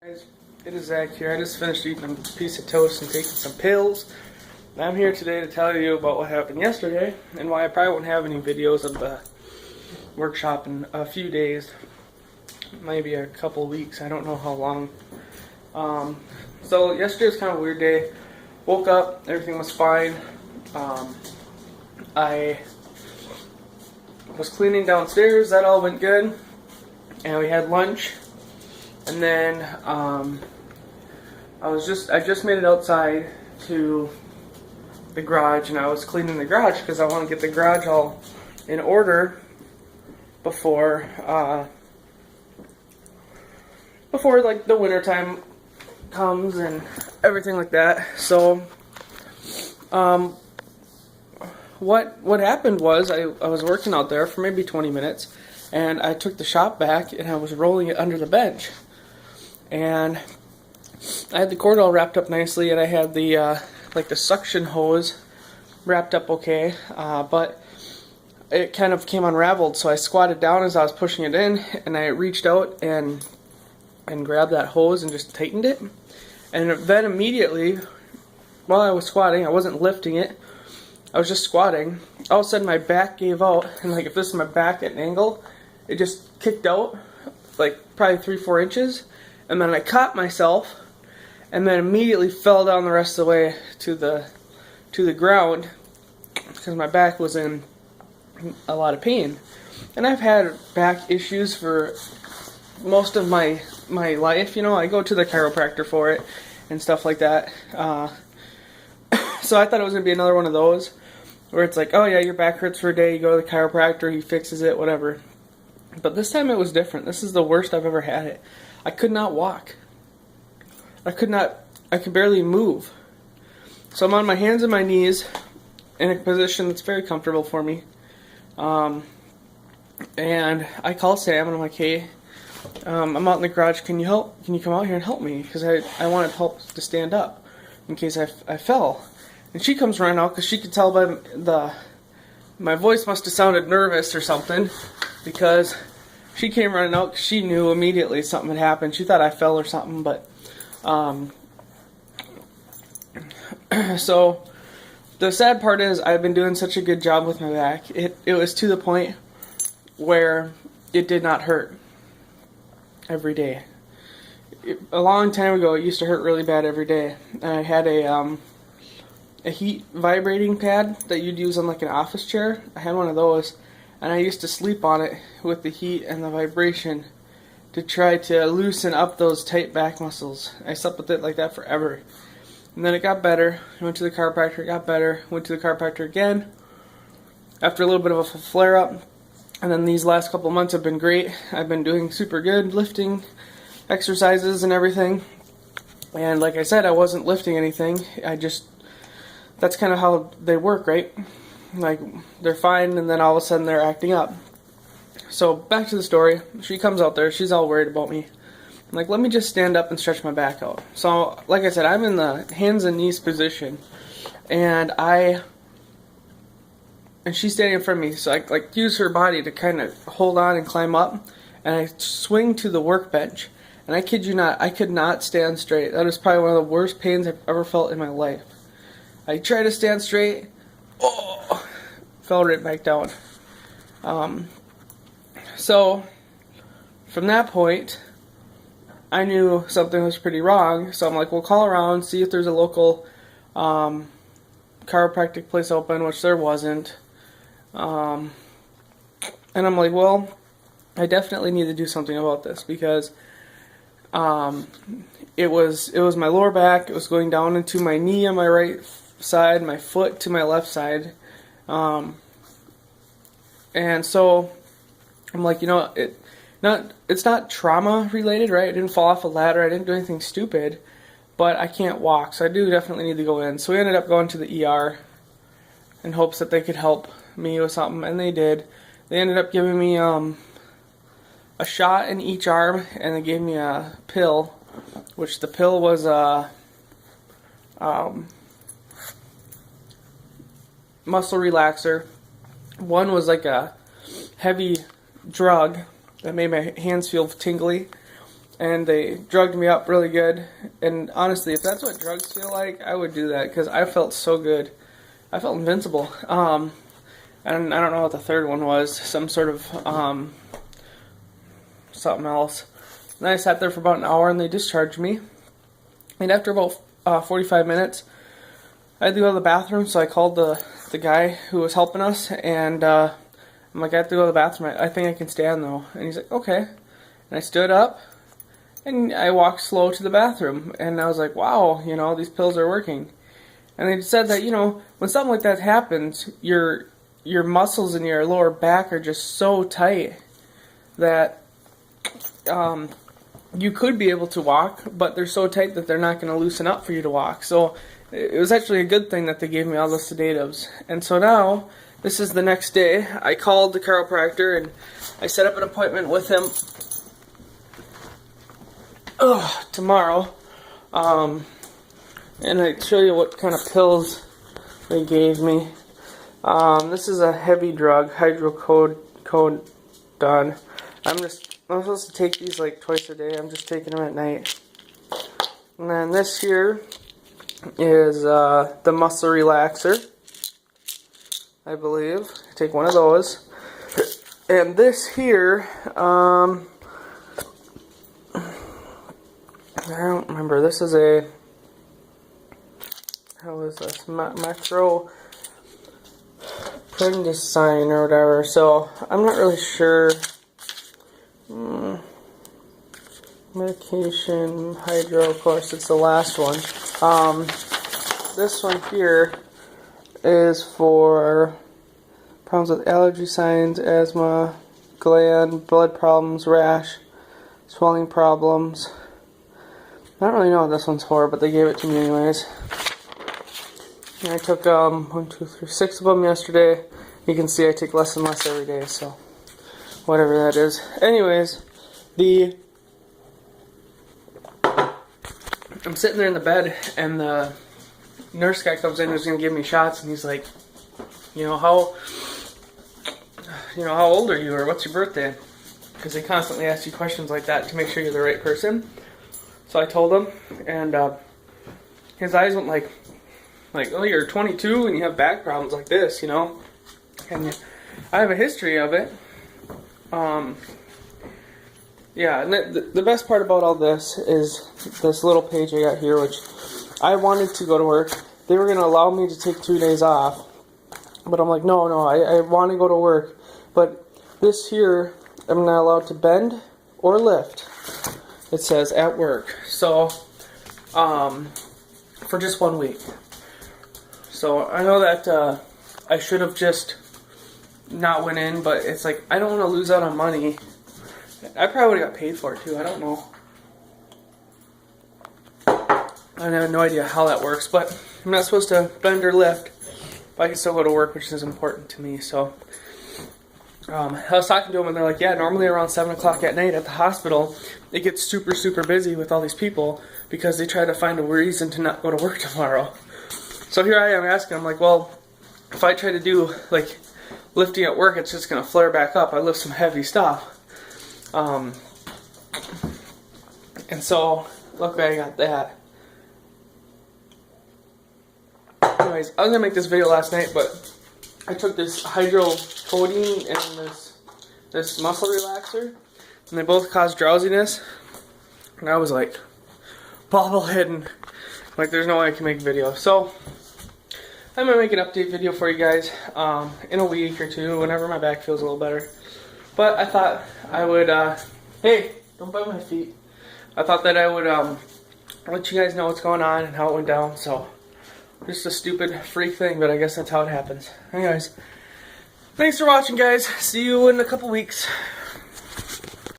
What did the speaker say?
Guys, it is Zach here. I just finished eating a piece of toast and taking some pills. And I'm here today to tell you about what happened yesterday and why I probably won't have any videos of the workshop in a few days, maybe a couple weeks. I don't know how long. So yesterday was kind of a weird day. Woke up, everything was fine. I was cleaning downstairs. That all went good, and we had lunch. And then I just made it outside to the garage, and I was cleaning the garage because I want to get the garage all in order before like the winter time comes and everything like that. So what happened was I was working out there for maybe 20 minutes, and I took the shop back and I was rolling it under the bench. And I had the cord all wrapped up nicely, and I had the like the suction hose wrapped up okay, but it kind of came unraveled. So I squatted down as I was pushing it in, and I reached out and grabbed that hose and just tightened it. And then immediately, while I was squatting, I wasn't lifting it, I was just squatting. All of a sudden my back gave out, and like if this is my back at an angle, it just kicked out like probably 3-4 inches. And then I caught myself, and then immediately fell down the rest of the way to the ground because my back was in a lot of pain. And I've had back issues for most of my life. You know, I go to the chiropractor for it and stuff like that. So I thought it was gonna be another one of those where it's like, oh yeah, your back hurts for a day. You go to the chiropractor, he fixes it, whatever. But this time it was different. This is the worst I've ever had it. I could not walk. I could barely move. So I'm on my hands and my knees in a position that's very comfortable for me. And I call Sam and I'm like, hey, I'm out in the garage. Can you help? Can you come out here and help me? Because I wanted help to stand up in case I fell. And she comes running out because she could tell by my voice must have sounded nervous or something, because she came running out because she knew immediately something had happened. She thought I fell or something, but so the sad part is I've been doing such a good job with my back. It was to the point where it did not hurt every day. A long time ago, it used to hurt really bad every day. And I had a heat vibrating pad that you'd use on like an office chair. I had one of those. And I used to sleep on it with the heat and the vibration to try to loosen up those tight back muscles. I slept with it like that forever. And then it got better. I went to the chiropractor, it got better. Went to the chiropractor again after a little bit of a flare-up. And then these last couple months have been great. I've been doing super good, lifting exercises and everything. And like I said, I wasn't lifting anything. That's kind of how they work, right? Like, they're fine, and then all of a sudden they're acting up. So, back to the story. She comes out there, she's all worried about me. I'm like, let me just stand up and stretch my back out. So, like I said, I'm in the hands and knees position, and she's standing in front of me, so I like use her body to kind of hold on and climb up, and I swing to the workbench, and I kid you not, I could not stand straight. That was probably one of the worst pains I've ever felt in my life. I tried to stand straight, fell right back down. So from that point, I knew something was pretty wrong. So I'm like, we'll call around, see if there's a local chiropractic place open, which there wasn't. And I'm like, well, I definitely need to do something about this, because it was my lower back. It was going down into my knee on my right side, my foot to my left side. And so I'm like, you know, it's not trauma related, right? I didn't fall off a ladder, I didn't do anything stupid, but I can't walk, so I do definitely need to go in. So we ended up going to the ER in hopes that they could help me with something, and they did. They ended up giving me a shot in each arm, and they gave me a pill, which the pill was muscle relaxer. One was like a heavy drug that made my hands feel tingly, and they drugged me up really good. And honestly, if that's what drugs feel like, I would do that because I felt so good. I felt invincible. And I don't know what the third one was, some sort of something else. And I sat there for about an hour and they discharged me. And after about 45 minutes, I had to go to the bathroom, so I called the guy who was helping us, and I'm like, I have to go to the bathroom. I think I can stand though. And he's like, okay. And I stood up and I walked slow to the bathroom, and I was like, wow, you know, these pills are working. And they said that, you know, when something like that happens, your muscles in your lower back are just so tight that you could be able to walk, but they're so tight that they're not going to loosen up for you to walk. So it was actually a good thing that they gave me all those sedatives. And so now, this is the next day. I called the chiropractor and I set up an appointment with him tomorrow. And I show you what kind of pills they gave me. This is a heavy drug, hydrocodone. I'm supposed to take these like twice a day. I'm just taking them at night. And then this here is the muscle relaxer, I believe. Take one of those. And this here, I don't remember. This is a, how is this? Metroprednisolone or whatever. So I'm not really sure. Medication, hydro, of course, it's the last one. This one here is for problems with allergy signs, asthma, gland, blood problems, rash, swelling problems. I don't really know what this one's for, but they gave it to me anyways. And I took 6 of them yesterday. You can see I take less and less every day, so whatever that is. Anyways, I'm sitting there in the bed, and the nurse guy comes in who's going to give me shots, and he's like, how old are you, or what's your birthday? Because they constantly ask you questions like that to make sure you're the right person. So I told him, and his eyes went like, oh, you're 22 and you have back problems like this, you know? And I have a history of it. Yeah, and the best part about all this is this little page I got here, which I wanted to go to work. They were going to allow me to take 2 days off, but I'm like, no, I want to go to work. But this here, I'm not allowed to bend or lift. It says at work. So, for just 1 week. So I know that I should have just not went in, but it's like, I don't want to lose out on money. I probably would have got paid for it too, I don't know. I have no idea how that works, but I'm not supposed to bend or lift, but I can still go to work, which is important to me. So I was talking to them, and they're like, yeah, normally around 7 o'clock at night at the hospital, it gets super, super busy with all these people because they try to find a reason to not go to work tomorrow. So here I am asking, I'm like, well, if I try to do like lifting at work, it's just going to flare back up. I lift some heavy stuff. And so, luckily I got that. Anyways, I was going to make this video last night, but I took this hydrocodone and this muscle relaxer, and they both cause drowsiness. And I was like, bobbleheading. Like, there's no way I can make a video. So, I'm going to make an update video for you guys in a week or two, whenever my back feels a little better. But I thought I would, hey, don't bite my feet. I thought that I would let you guys know what's going on and how it went down. So, just a stupid freak thing, but I guess that's how it happens. Anyways, thanks for watching, guys. See you in a couple weeks.